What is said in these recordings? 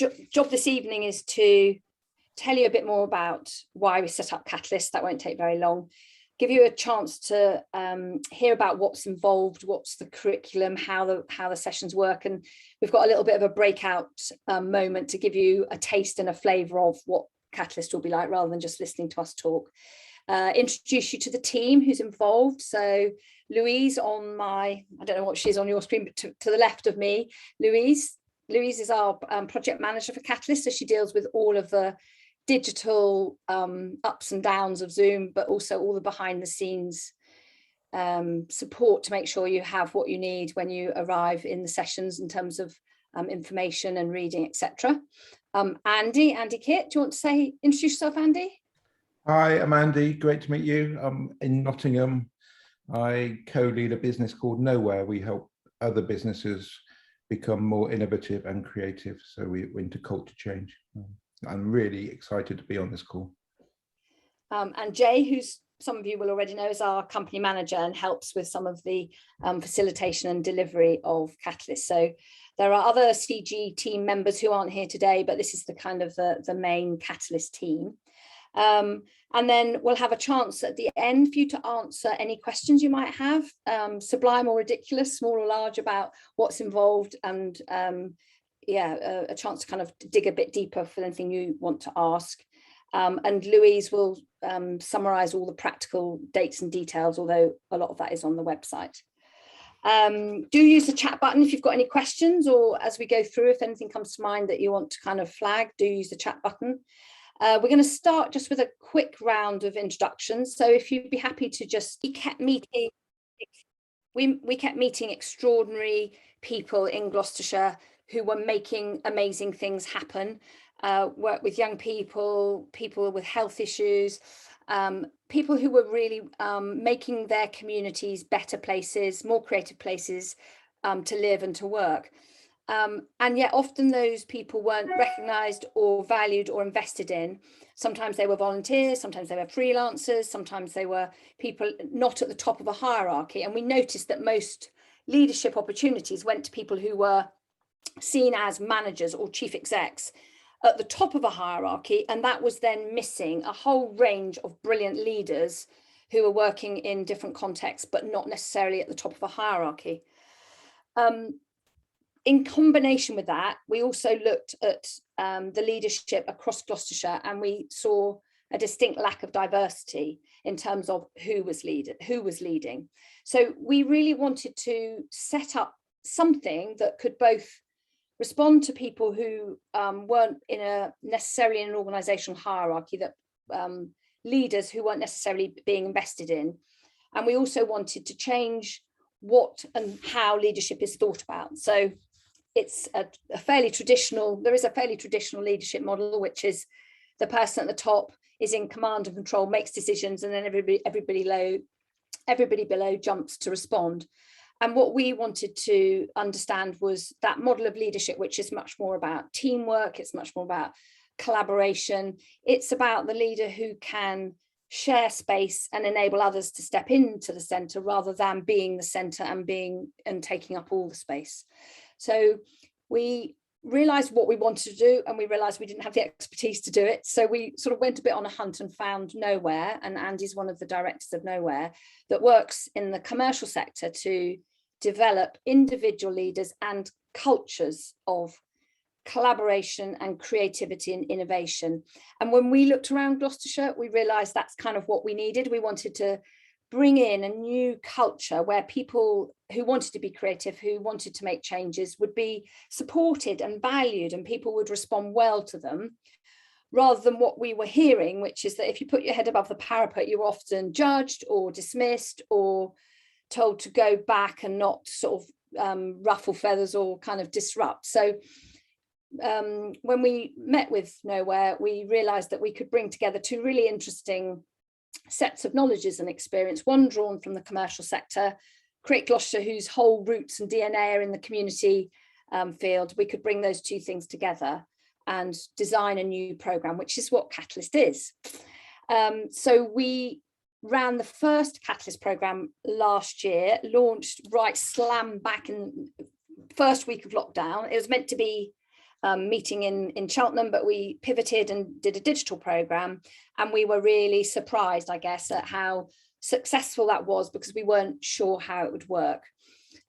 job this evening is to tell you a bit more about why we set up Catalyst. That won't take very long. Give you a chance to hear about what's involved, what's the curriculum, how the sessions work, and we've got a little bit of a breakout moment to give you a taste and a flavour of what Catalyst will be like, rather than just listening to us talk. Introduce you to the team who's involved. So Louise on my, I don't know what she's on your screen, but to the left of me, Louise is our project manager for Catalyst, so she deals with all of the digital ups and downs of Zoom, but also all the behind the scenes support to make sure you have what you need when you arrive in the sessions in terms of information and reading, etc. Andy Kitt, do you want to introduce yourself, Andy? Hi, I'm Andy, great to meet you. I'm in Nottingham. I co-lead a business called Nowhere. We help other businesses become more innovative and creative, so we're into culture change. I'm really excited to be on this call. And Jay, who's some of you will already know, is our company manager and helps with some of the facilitation and delivery of Catalyst. So there are other CG team members who aren't here today, but this is the kind of the main Catalyst team. And then we'll have a chance at the end for you to answer any questions you might have, sublime or ridiculous, small or large, about what's involved, and a chance to kind of dig a bit deeper for anything you want to ask. And Louise will summarise all the practical dates and details, although a lot of that is on the website. Do use the chat button if you've got any questions, or as we go through, if anything comes to mind that you want to kind of flag, do use the chat button. We're going to start just with a quick round of introductions. So if you'd be happy to just, we kept meeting extraordinary people in Gloucestershire who were making amazing things happen. Work with young people, people with health issues, people who were really making their communities better places, more creative places to live and to work. And yet often those people weren't recognised or valued or invested in. Sometimes they were volunteers, sometimes they were freelancers, sometimes they were people not at the top of a hierarchy. And we noticed that most leadership opportunities went to people who were seen as managers or chief execs at the top of a hierarchy, and that was then missing a whole range of brilliant leaders who were working in different contexts, but not necessarily at the top of a hierarchy. In combination with that, we also looked at the leadership across Gloucestershire, and we saw a distinct lack of diversity in terms of who was leading. So we really wanted to set up something that could both respond to people who weren't necessarily in an organisational hierarchy, that leaders who weren't necessarily being invested in. And we also wanted to change what and how leadership is thought about. So it's a fairly traditional leadership model, which is the person at the top is in command and control, makes decisions, and then everybody below jumps to respond. And what we wanted to understand was that model of leadership, which is much more about teamwork, it's much more about collaboration. It's about the leader who can share space and enable others to step into the centre, rather than being the centre and taking up all the space. So we realised what we wanted to do, and we realised we didn't have the expertise to do it. So we sort of went a bit on a hunt and found Nowhere, and Andy's one of the directors of Nowhere, that works in the commercial sector to develop individual leaders and cultures of collaboration and creativity and innovation. And when we looked around Gloucestershire, we realised that's kind of what we needed. We wanted to bring in a new culture where people who wanted to be creative, who wanted to make changes, would be supported and valued, and people would respond well to them, rather than what we were hearing, which is that if you put your head above the parapet, you're often judged or dismissed or told to go back and not sort of ruffle feathers or kind of disrupt. So when we met with Nowhere, we realised that we could bring together two really interesting sets of knowledges and experience, one drawn from the commercial sector, Create Gloucestershire, whose whole roots and DNA are in the community field. We could bring those two things together and design a new programme, which is what Catalyst is. So we ran the first Catalyst programme last year, launched right slam back in first week of lockdown. It was meant to be meeting in Cheltenham, but we pivoted and did a digital program, and we were really surprised, I guess, at how successful that was, because we weren't sure how it would work.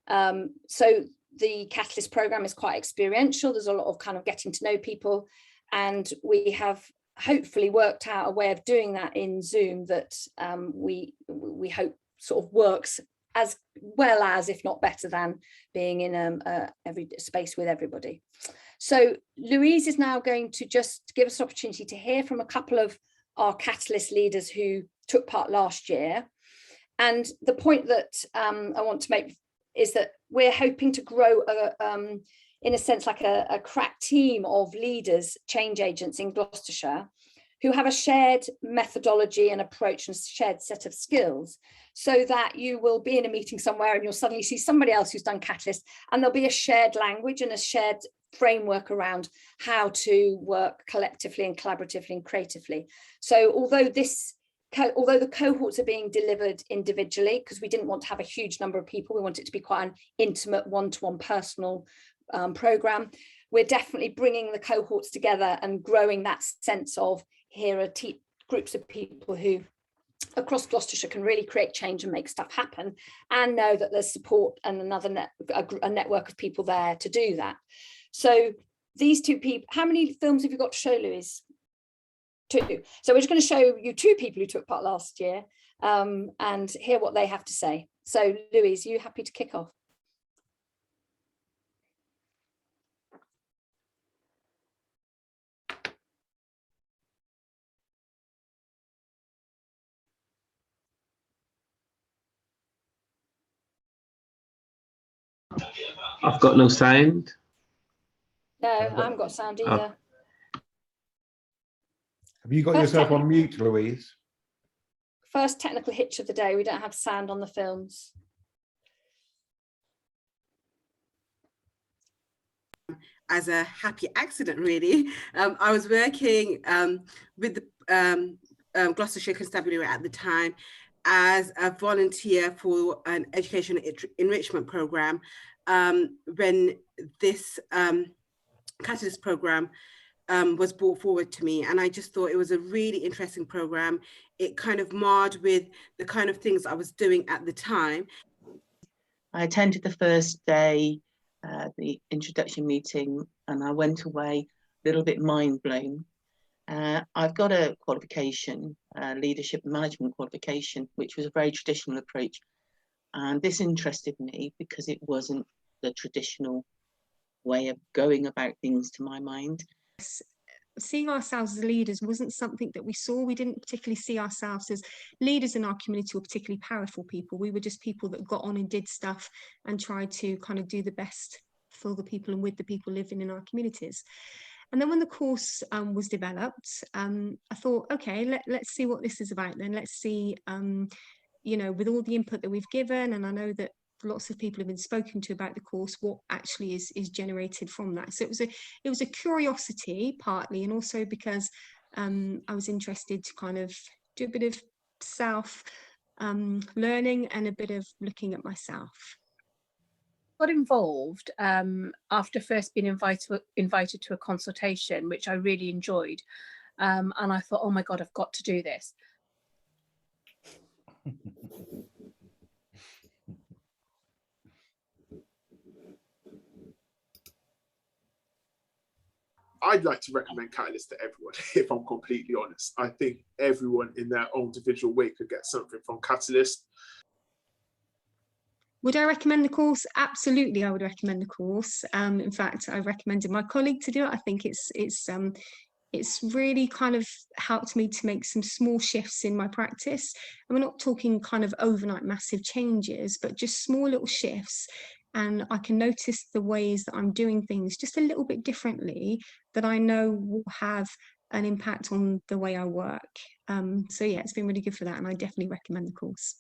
So the Catalyst program is quite experiential. There's a lot of kind of getting to know people, and we have hopefully worked out a way of doing that in Zoom that we hope sort of works as well as, if not better than, being in every space with everybody. So Louise is now going to just give us an opportunity to hear from a couple of our Catalyst leaders who took part last year. And the point that I want to make is that we're hoping to grow in a sense like a crack team of leaders, change agents in Gloucestershire, who have a shared methodology and approach and shared set of skills, so that you will be in a meeting somewhere and you'll suddenly see somebody else who's done Catalyst, and there'll be a shared language and a shared framework around how to work collectively and collaboratively and creatively. So although the cohorts are being delivered individually, because we didn't want to have a huge number of people, we want it to be quite an intimate one-to-one personal program, we're definitely bringing the cohorts together and growing that sense of, here are groups of people who across Gloucestershire can really create change and make stuff happen, and know that there's support and a network of people there to do that. So these two people, how many films have you got to show, Louise? 2. So we're just going to show you 2 people who took part last year and hear what they have to say. So Louise, are you happy to kick off? I've got no sound. No, I haven't got sound either. Have you got yourself on mute, Louise? First technical hitch of the day, we don't have sound on the films. As a happy accident, really. I was working with the Gloucestershire Constabulary at the time as a volunteer for an education enrichment program when this Catalyst program was brought forward to me, and I just thought it was a really interesting program. It kind of marred with the kind of things I was doing at the time. I attended the first day, the introduction meeting, and I went away a little bit mind blown. I've got a qualification, leadership and management qualification, which was a very traditional approach. And this interested me because it wasn't the traditional way of going about things, to my mind. Seeing ourselves as leaders wasn't something that we saw. We didn't particularly see ourselves as leaders in our community or particularly powerful people. We were just people that got on and did stuff and tried to kind of do the best for the people and with the people living in our communities. And then when the course was developed, I thought, okay, let's see what this is about then. Let's see, you know, with all the input that we've given, and I know that lots of people have been spoken to about the course, what actually is generated from that. So it was a curiosity partly, and also because I was interested to kind of do a bit of self learning and a bit of looking at myself. Got involved after first being invited to a consultation, which I really enjoyed, and I thought, oh my God, I've got to do this. I'd like to recommend Catalyst to everyone, if I'm completely honest. I think everyone in their own individual way could get something from Catalyst. Would I recommend the course? Absolutely, I would recommend the course. In fact, I recommended my colleague to do it. I think it's really kind of helped me to make some small shifts in my practice. And we're not talking kind of overnight massive changes, but just small little shifts. And I can notice the ways that I'm doing things just a little bit differently that I know will have an impact on the way I work. So yeah, it's been really good for that, and I definitely recommend the course.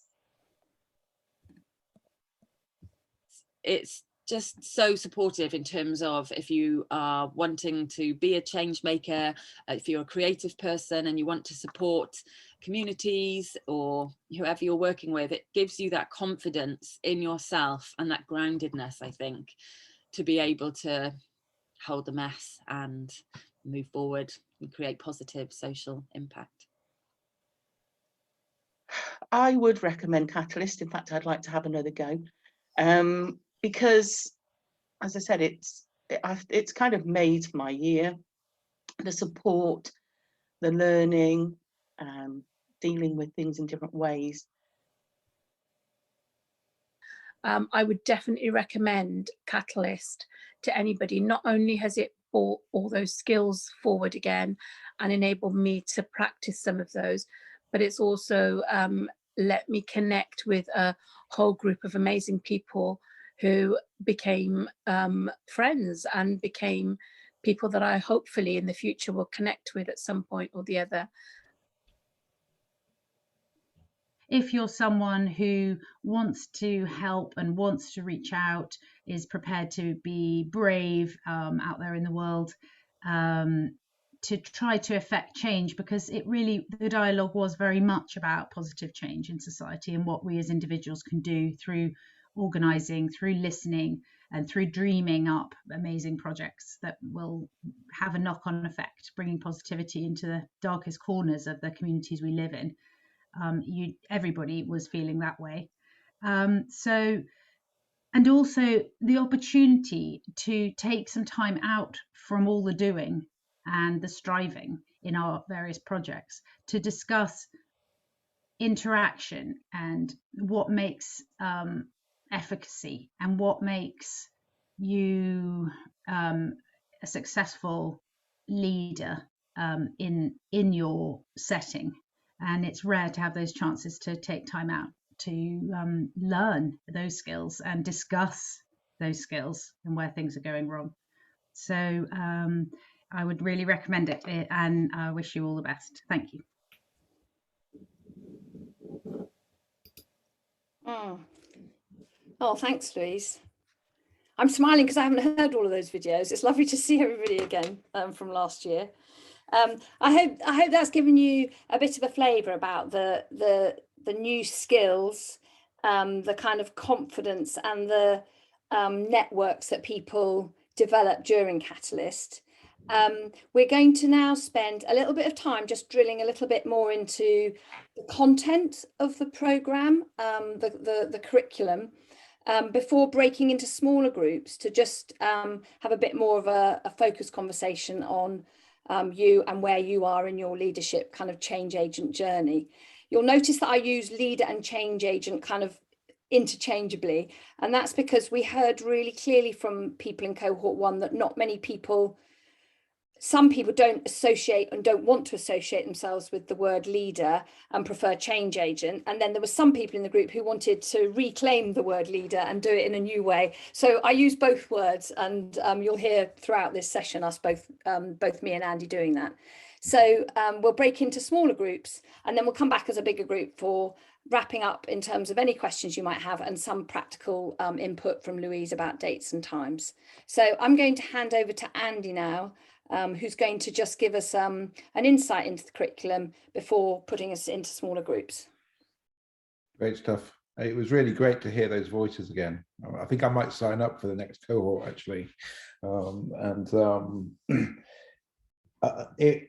It's just so supportive in terms of if you are wanting to be a change maker, if you're a creative person and you want to support communities or whoever you're working with, it gives you that confidence in yourself and that groundedness, I think, to be able to hold the mess and move forward and create positive social impact? I would recommend Catalyst. In fact, I'd like to have another go, because, as I said, it's kind of made my year. The support, the learning, dealing with things in different ways. I would definitely recommend Catalyst to anybody. Not only has it brought all those skills forward again and enabled me to practice some of those, but it's also let me connect with a whole group of amazing people who became friends and became people that I hopefully in the future will connect with at some point or the other. If you're someone who wants to help and wants to reach out, is prepared to be brave out there in the world, to try to affect change, because the dialogue was very much about positive change in society and what we as individuals can do through organising, through listening, and through dreaming up amazing projects that will have a knock-on effect, bringing positivity into the darkest corners of the communities we live in. Everybody was feeling that way. And also the opportunity to take some time out from all the doing and the striving in our various projects to discuss interaction and what makes efficacy and what makes you a successful leader in your setting. And it's rare to have those chances to take time out to learn those skills and discuss those skills and where things are going wrong. So I would really recommend it, and I wish you all the best. Thank you. Oh, thanks, Louise. I'm smiling because I haven't heard all of those videos. It's lovely to see everybody again from last year. I hope that's given you a bit of a flavour about the new skills, the kind of confidence and the networks that people develop during Catalyst. We're going to now spend a little bit of time just drilling a little bit more into the content of the programme, the curriculum, before breaking into smaller groups to just have a bit more of a focused conversation on you and where you are in your leadership kind of change agent journey. You'll notice that I use leader and change agent kind of interchangeably, and that's because we heard really clearly from people in cohort 1 that not many people, some people don't associate and don't want to associate themselves with the word leader and prefer change agent. And then there were some people in the group who wanted to reclaim the word leader and do it in a new way. So I use both words, and you'll hear throughout this session us both me and Andy doing that. So we'll break into smaller groups, and then we'll come back as a bigger group for wrapping up in terms of any questions you might have and some practical input from Louise about dates and times. So I'm going to hand over to Andy now, who's going to just give us an insight into the curriculum before putting us into smaller groups. Great stuff. It was really great to hear those voices again. I think I might sign up for the next cohort, actually. It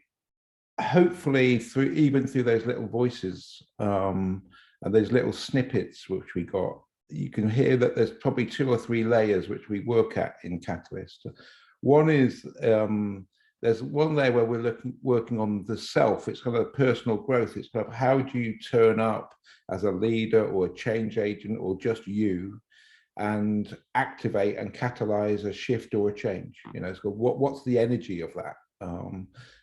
hopefully even through those little voices and those little snippets which we got, you can hear that there's probably 2 or 3 layers which we work at in Catalyst. One is there's one layer where we're working on the self. It's kind of personal growth. It's kind of how do you turn up as a leader or a change agent or just you and activate and catalyze a shift or a change. You know, so what's the energy of that?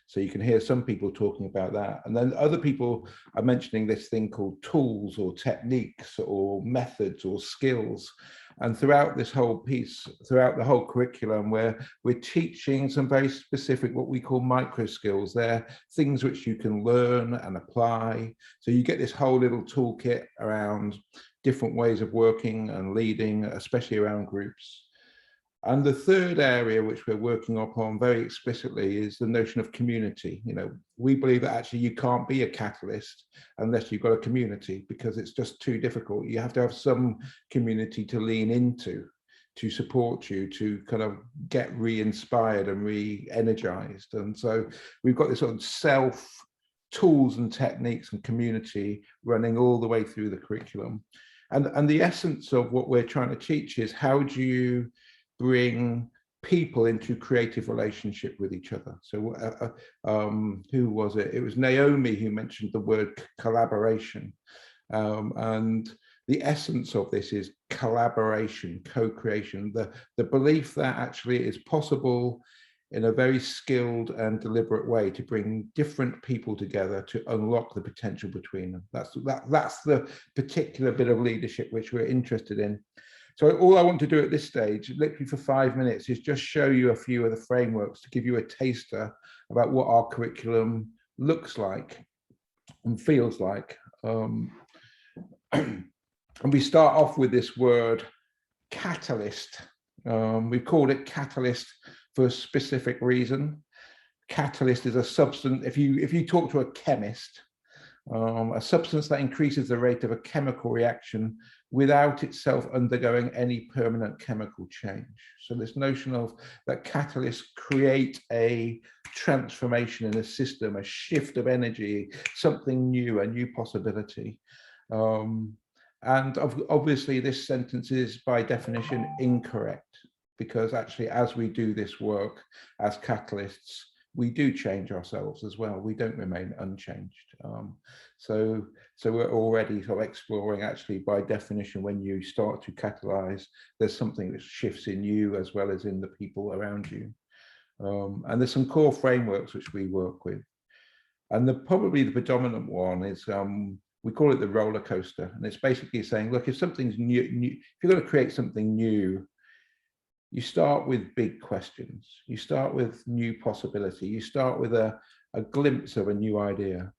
So you can hear some people talking about that, and then other people are mentioning this thing called tools or techniques or methods or skills. And throughout this whole piece, throughout the whole curriculum, we're teaching some very specific, what we call micro skills. They're things which you can learn and apply. So you get this whole little toolkit around different ways of working and leading, especially around groups. And the third area which we're working upon very explicitly is the notion of community. You know, we believe that actually you can't be a catalyst unless you've got a community, because it's just too difficult. You have to have some community to lean into. to support you, to kind of get re-inspired and re-energized. And so we've got this sort of self tools and techniques and community running all the way through the curriculum. And the essence of what we're trying to teach is, how do you bring people into creative relationship with each other? So who was it? It was Naomi who mentioned the word collaboration. And the essence of this is collaboration, co-creation, the belief that actually it is possible in a very skilled and deliberate way to bring different people together to unlock the potential between them. That's the particular bit of leadership which we're interested in. So all I want to do at this stage, literally for 5 minutes, is just show you a few of the frameworks to give you a taster about what our curriculum looks like and feels like. And we start off with this word catalyst. We called it catalyst for a specific reason. Catalyst is a substance, if you talk to a chemist, a substance that increases the rate of a chemical reaction without itself undergoing any permanent chemical change. So this notion of that catalysts create a transformation in a system, a shift of energy, something new, a new possibility. And obviously this sentence is by definition incorrect, because actually as we do this work as catalysts, we do change ourselves as well. We don't remain unchanged. So we're already sort of exploring, actually by definition, when you start to catalyze, there's something that shifts in you as well as in the people around you. And there's some core frameworks which we work with. And probably the predominant one is, we call it the roller coaster. And it's basically saying, look, if something's new, if you're going to create something new, you start with big questions. You start with new possibility. You start with a glimpse of a new idea.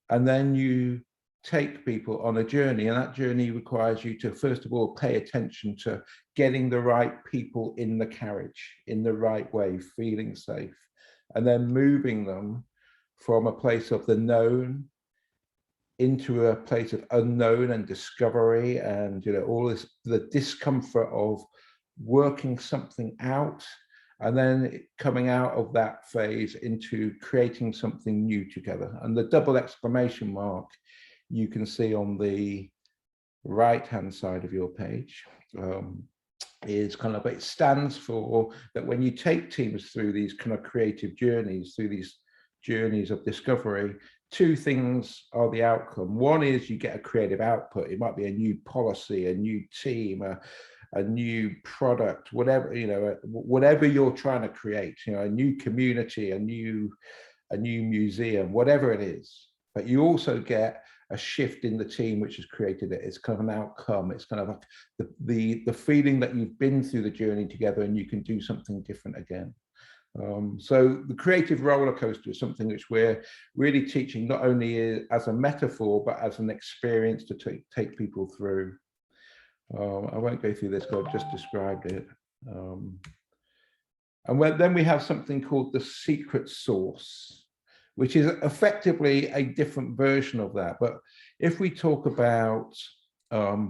And then you take people on a journey, and that journey requires you to, first of all, pay attention to getting the right people in the carriage in the right way, feeling safe, and then moving them from a place of the known into a place of unknown and discovery, and all this, the discomfort of working something out, and then coming out of that phase into creating something new together. And the double exclamation mark you can see on the right hand side of your page is kind of, it stands for that when you take teams through these kind of creative journeys, through these journeys of discovery, two things are the outcome. One is you get a creative output. It might be a new policy, a new team, a new product, whatever, whatever you're trying to create, a new community, a new museum, whatever it is. But you also get a shift in the team which has created it. It's kind of an outcome. It's kind of like the feeling that you've been through the journey together and you can do something different again. So the creative roller coaster is something which we're really teaching, not only as a metaphor, but as an experience to take people through. I won't go through this because I've just described it. And then we have something called the secret sauce, which is effectively a different version of that. But if we talk about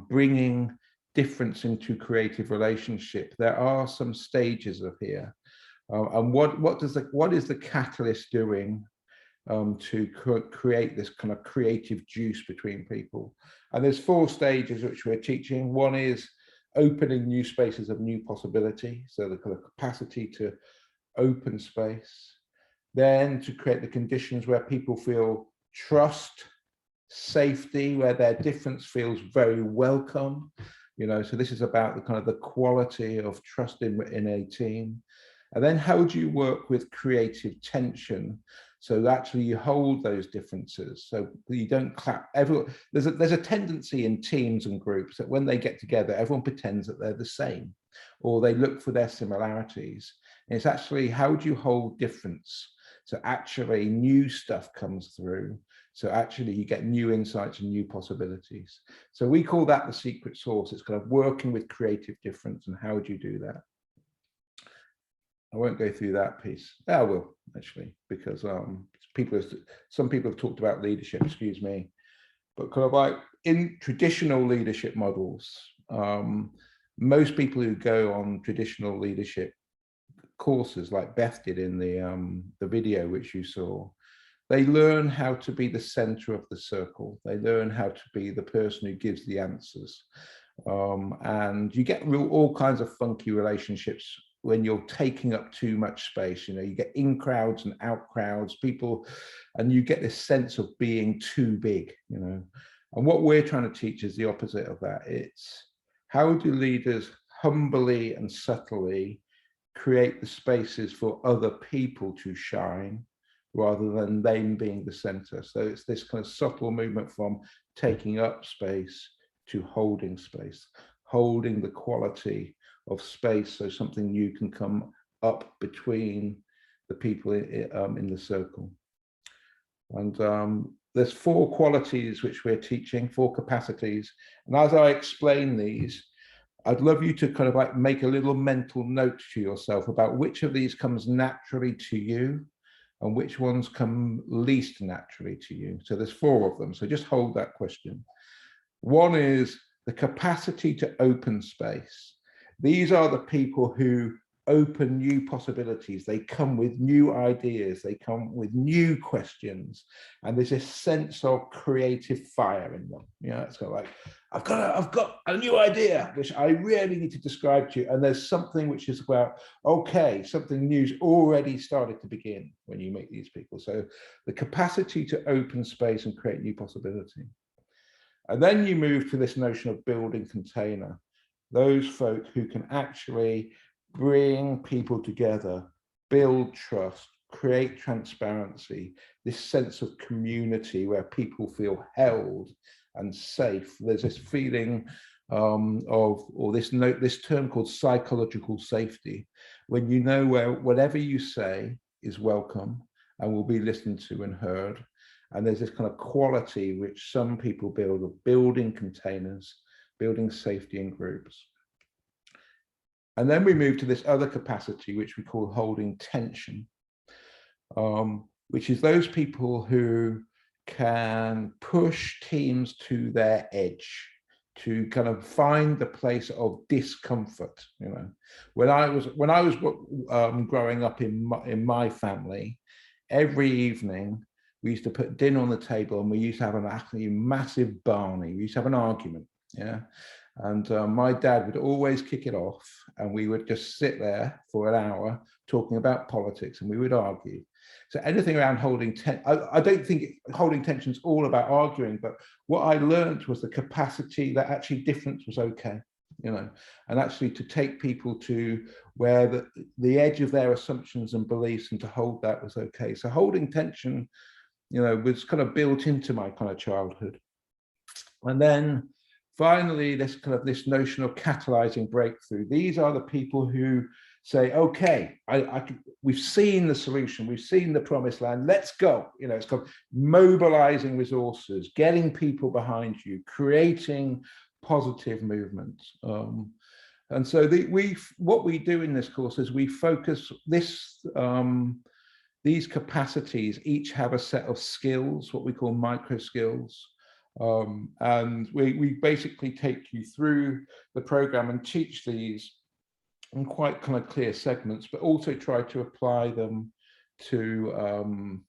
bringing difference into creative relationship, there are some stages of here. And what is the catalyst doing to create this kind of creative juice between people? And there's 4 stages which we're teaching. One is opening new spaces of new possibility, so the kind of capacity to open space. Then to create the conditions where people feel trust, safety, where their difference feels very welcome. So this is about the kind of the quality of trust in a team. And then how do you work with creative tension? So actually you hold those differences, so you don't clap. There's a tendency in teams and groups that when they get together, everyone pretends that they're the same, or they look for their similarities. And it's actually, how do you hold difference? So actually new stuff comes through. So actually you get new insights and new possibilities. So we call that the secret sauce. It's kind of working with creative difference, and how do you do that? I won't go through that piece. I will, actually, because some people have talked about leadership, excuse me, but kind of like in traditional leadership models, most people who go on traditional leadership courses, like Beth did in the video which you saw, they learn how to be the center of the circle. They learn how to be the person who gives the answers. And you get all kinds of funky relationships when you're taking up too much space. You know, you get in crowds and out crowds, people, and you get this sense of being too big, you know. And what we're trying to teach is the opposite of that. It's how do leaders humbly and subtly create the spaces for other people to shine rather than them being the center. So it's this kind of subtle movement from taking up space to holding space, holding the quality of space so something new can come up between the people in the circle. And there's 4 qualities which we're teaching, 4 capacities. And as I explain these, I'd love you to kind of like make a little mental note to yourself about which of these comes naturally to you and which ones come least naturally to you. So there's 4 of them. So just hold that question. 1 is the capacity to open space. These are the people who open new possibilities. They come with new ideas. They come with new questions. And there's a sense of creative fire in them. You know, it's kind of like, I've got a new idea, which I really need to describe to you. And there's something which is about, okay, something new's already started to begin when you meet these people. So the capacity to open space and create new possibility. And then you move to this notion of building container. Those folk who can actually bring people together, build trust, create transparency, this sense of community where people feel held and safe. There's this feeling this term called psychological safety, when you know where whatever you say is welcome and will be listened to and heard. And there's this kind of quality which some people build of building containers, building safety in groups. And then we move to this other capacity, which we call holding tension, which is those people who can push teams to their edge, to kind of find the place of discomfort. You know, when I was growing up in my family, every evening we used to put dinner on the table and we used to have an absolutely massive Barney. We used to have an argument, yeah. And my dad would always kick it off and we would just sit there for an hour talking about politics and we would argue. So anything around holding tension, I don't think holding tension is all about arguing, but what I learned was the capacity that actually difference was okay, you know, and actually to take people to where the edge of their assumptions and beliefs and to hold that was okay. So holding tension, you know, was kind of built into my kind of childhood. And then finally, this notion of catalyzing breakthrough. These are the people who say, okay, we've seen the solution, we've seen the promised land, let's go. You know, it's called mobilizing resources, getting people behind you, creating positive movements. And so what we do in this course is we focus these capacities each have a set of skills, what we call micro skills. And we basically take you through the program and teach these in quite kind of clear segments, but also try to apply them to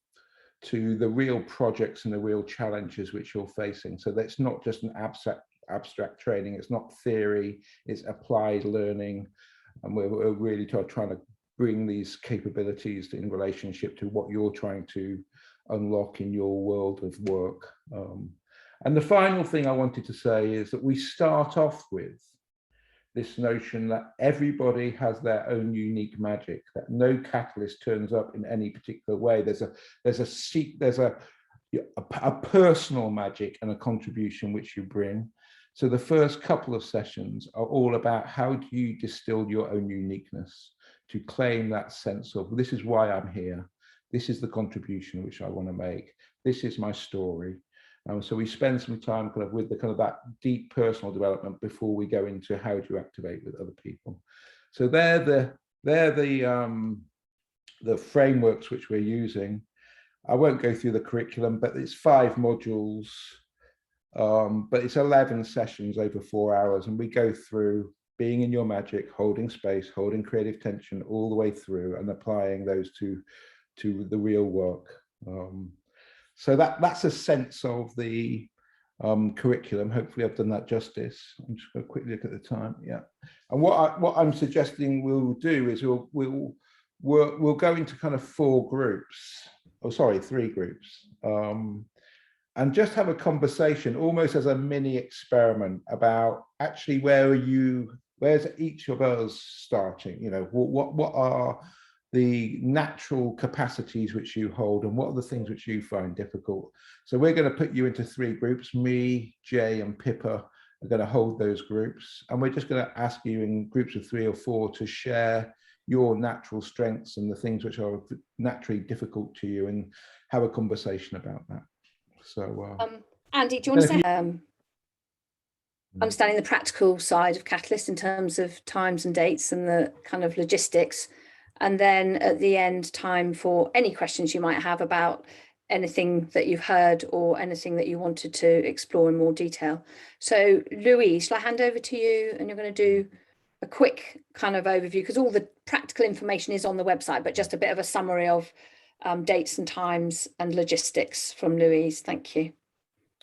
the real projects and the real challenges which you're facing. So that's not just an abstract training, it's not theory, it's applied learning. And we're really trying to bring these capabilities in relationship to what you're trying to unlock in your world of work. And the final thing I wanted to say is that we start off with this notion that everybody has their own unique magic, that no catalyst turns up in any particular way. There's a personal magic and a contribution which you bring. So the first couple of sessions are all about how do you distill your own uniqueness to claim that sense of, this is why I'm here. This is the contribution which I want to make. This is my story. So we spend some time kind of with that deep personal development before we go into how do you activate with other people. So they're the frameworks which we're using. I won't go through the curriculum, but it's 5 modules, but it's 11 sessions over 4 hours, and we go through being in your magic, holding space, holding creative tension all the way through, and applying those to the real work. So that's a sense of the curriculum. Hopefully I've done that justice. I'm just going to quickly look at the time. Yeah, and what I'm suggesting we'll do is we'll go into kind of 4 groups. Oh, sorry, 3 groups. And just have a conversation, almost as a mini experiment, about actually where's each of us starting? You know, what are the natural capacities which you hold, and what are the things which you find difficult? So we're going to put you into 3 groups. Me, Jay, and Pippa are going to hold those groups, and we're just going to ask you in groups of 3 or 4 to share your natural strengths and the things which are naturally difficult to you, and have a conversation about that. So Andy, do you want to say understanding the practical side of Catalyst in terms of times and dates and the kind of logistics, and then at the end, time for any questions you might have about anything that you've heard or anything that you wanted to explore in more detail. So Louise, shall I hand over to you, and you're going to do a quick kind of overview, because all the practical information is on the website, but just a bit of a summary of dates and times and logistics from Louise. Thank you.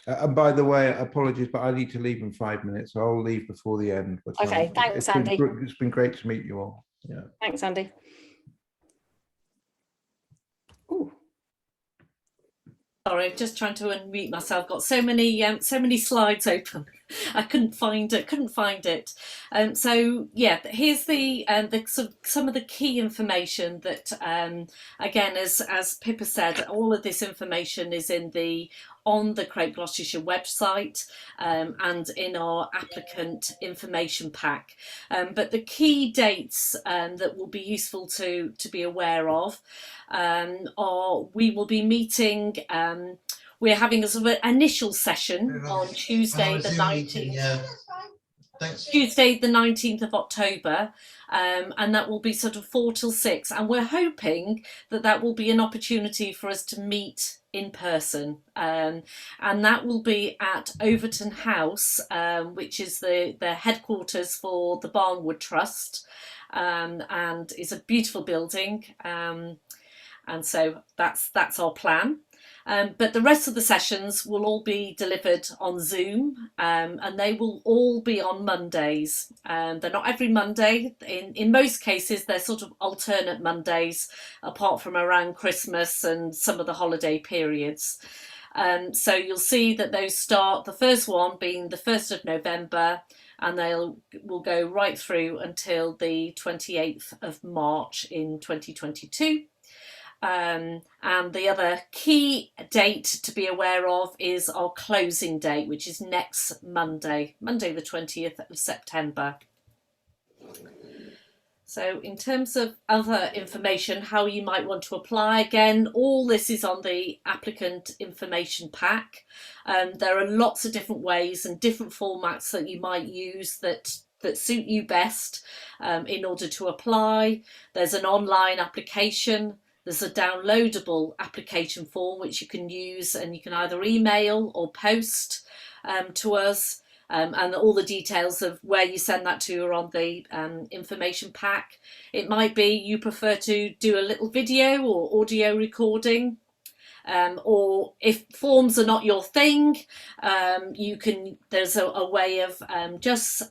And by the way, apologies, but I need to leave in 5 minutes, so I'll leave before the end. But, okay, thanks, Andy. It's been great to meet you all. Yeah. Thanks, Andy. Ooh. Sorry, just trying to unmute myself. Got so many slides open. I couldn't find it. So yeah, here's the sort of some of the key information that again, as Pippa said, all of this information is on the Craig Gloucestershire website and in our applicant information pack. But the key dates that will be useful to be aware of are, we will be meeting, we're having a sort of initial session on Tuesday the 19th. Tuesday the 19th of October, and that will be sort of 4 till 6, and we're hoping that will be an opportunity for us to meet in person, and that will be at Overton House, which is the headquarters for the Barnwood Trust, and is a beautiful building, and so that's our plan. But the rest of the sessions will all be delivered on Zoom, and they will all be on Mondays. They're not every Monday. In most cases, they're sort of alternate Mondays, apart from around Christmas and some of the holiday periods. So you'll see that those start, the first one being the 1st of November, and will go right through until the 28th of March in 2022. And the other key date to be aware of is our closing date, which is next Monday the 20th of September. So in terms of other information, how you might want to apply, again, all this is on the applicant information pack. There are lots of different ways and different formats that you might use that suit you best in order to apply. There's an online application. There's a downloadable application form which you can use, and you can either email or post to us, and all the details of where you send that to are on the information pack. It might be you prefer to do a little video or audio recording, or if forms are not your thing, there's a way of just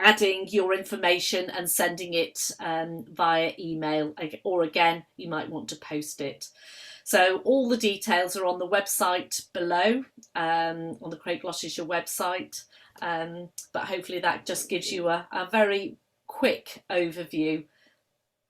adding your information and sending it via email, or again, you might want to post it. So all the details are on the website below, on the Craig Gloucestershire website, but hopefully that just gives you a very quick overview